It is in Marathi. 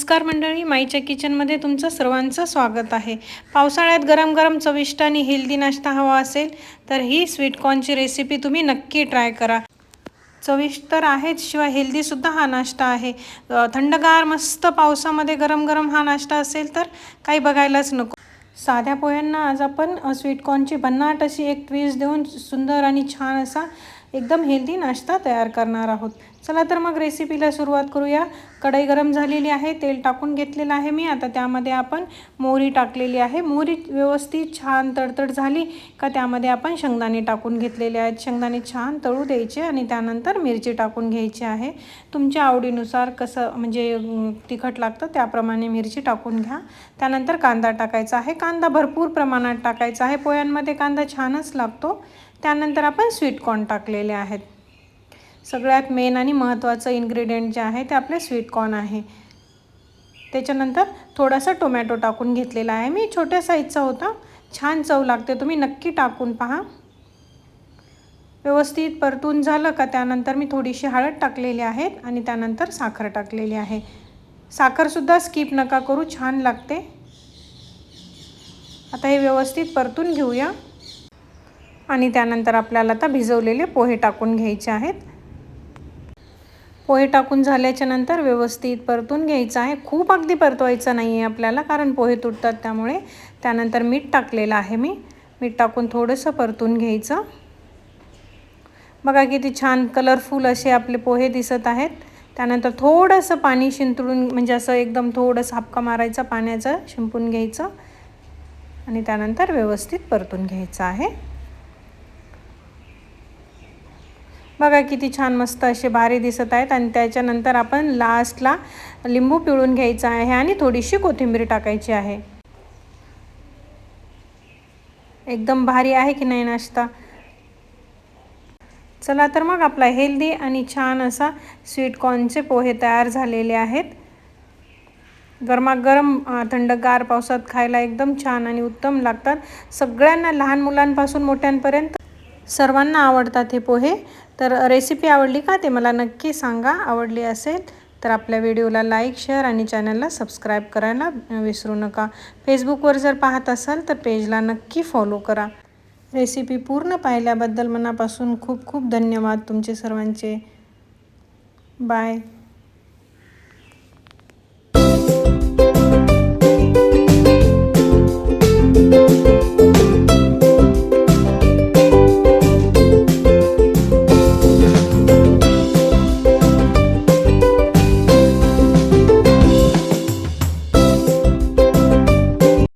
नमस्कार मंडळी, माईच्या किचनमध्ये तुमचं सर्वांचं स्वागत आहे। पावसाळ्यात गरम गरम चविष्ट आणि हेल्दी नाश्ता हवा असेल तर ही स्वीटकॉर्नची रेसिपी तुम्ही नक्की ट्राय करा। चविष्ट तर आहेच, शिवाय हेल्दीसुद्धा हा नाश्ता आहे। थंडगार मस्त पावसामध्ये गरम गरम हा नाश्ता असेल तर काही बघायलाच नको। साध्या पोह्यांना आज आपण स्वीटकॉर्नची भन्नाट अशी एक ट्विस्ट देऊन सुंदर आणि छान असा एकदम हेल्दी नाश्ता तयार करणार आहोत। चला तर मग रेसिपीला सुरुवात करूया। कढई गरम झालेली आहे, तेल टाकून घेतलेलं आहे मी। आता त्यामध्ये आपण मोहरी टाकलेली आहे। मोहरी व्यवस्थित छान तडतड झाली का त्यामध्ये आपण शेंगदाणे टाकून घेतलेले आहेत। शेंगदाणे छान तळू द्यायचे आणि त्यानंतर मिरची टाकून घ्यायची आहे। तुमच्या आवडीनुसार कसं म्हणजे तिखट लागतं त्याप्रमाणे मिरची टाकून घ्या। त्यानंतर कांदा टाकायचा आहे। कांदा भरपूर प्रमाणात टाकायचा आहे, पोह्यांमध्ये कांदा छानच लागतो। त्यानंतर आपण स्वीटकॉर्न टाकलेले आहेत। सगळ्यात मेन आणि महत्त्वाचं इन्ग्रेडियंट जे आहे ते आपले स्वीटकॉर्न आहे। त्याच्यानंतर थोडासा टोमॅटो टाकून घेतलेला आहे मी, छोट्या साईजचा होता। छान चव लागते, तुम्ही नक्की टाकून पहा। व्यवस्थित परतून झालं का त्यानंतर मी थोडीशी हळद टाकलेली आहे आणि त्यानंतर साखर टाकलेली आहे। साखरसुद्धा स्किप नका करू, छान लागते। आता हे व्यवस्थित परतून घेऊया आणि त्यानंतर आपल्याला आता भिजवलेले पोहे टाकून घ्यायचे आहेत। पोहे टाकून झाल्याच्या नंतर व्यवस्थित परतून घ्यायचं आहे। खूप अगदी परतवायचं नाही आहे आपल्याला, कारण पोहे तुटतात त्यामुळे। त्यानंतर मीठ टाकलेलं आहे मी, मीठ टाकून थोडंसं परतून घ्यायचं। बघा किती छान कलरफुल असे आपले पोहे दिसत आहेत। त्यानंतर थोडंसं पाणी शिंपडून म्हणजे असं एकदम थोडंसं हापका मारायचा पाण्याचं, शिंपून घ्यायचं आणि त्यानंतर व्यवस्थित परतून घ्यायचं आहे। बघा किती छान मस्त असे भारी दिसत आहेत। आणि त्याच्यानंतर आपण लास्टला लिंबू पिळून घ्यायचा आहे आणि थोडीशी कोथिंबीर टाकायची आहे। एकदम भारी आहे की नाही नाश्ता। चला तर मग आपला हेल्दी आणि छान असा स्वीटकॉर्नचे पोहे तयार झालेले आहेत। गरमागरम थंडगार पावसात खायला एकदम छान आणि उत्तम लागतात। सगळ्यांना, लहान मुलांपासून मोठ्यांपर्यंत सर्वांना आवडतात हे पोहे। तर रेसिपी आवडली का ते मला नक्की सांगा। आवडली असेल तर आपल्या व्हिडिओला लाईक, शेअर आणि चॅनलला सबस्क्राईब करायला विसरू नका। फेसबुकवर जर पाहत असाल तर पेजला नक्की फॉलो करा। रेसिपी पूर्ण पाहिल्याबद्दल मनापासून खूप खूप धन्यवाद तुमचे सर्वांचे। बाय।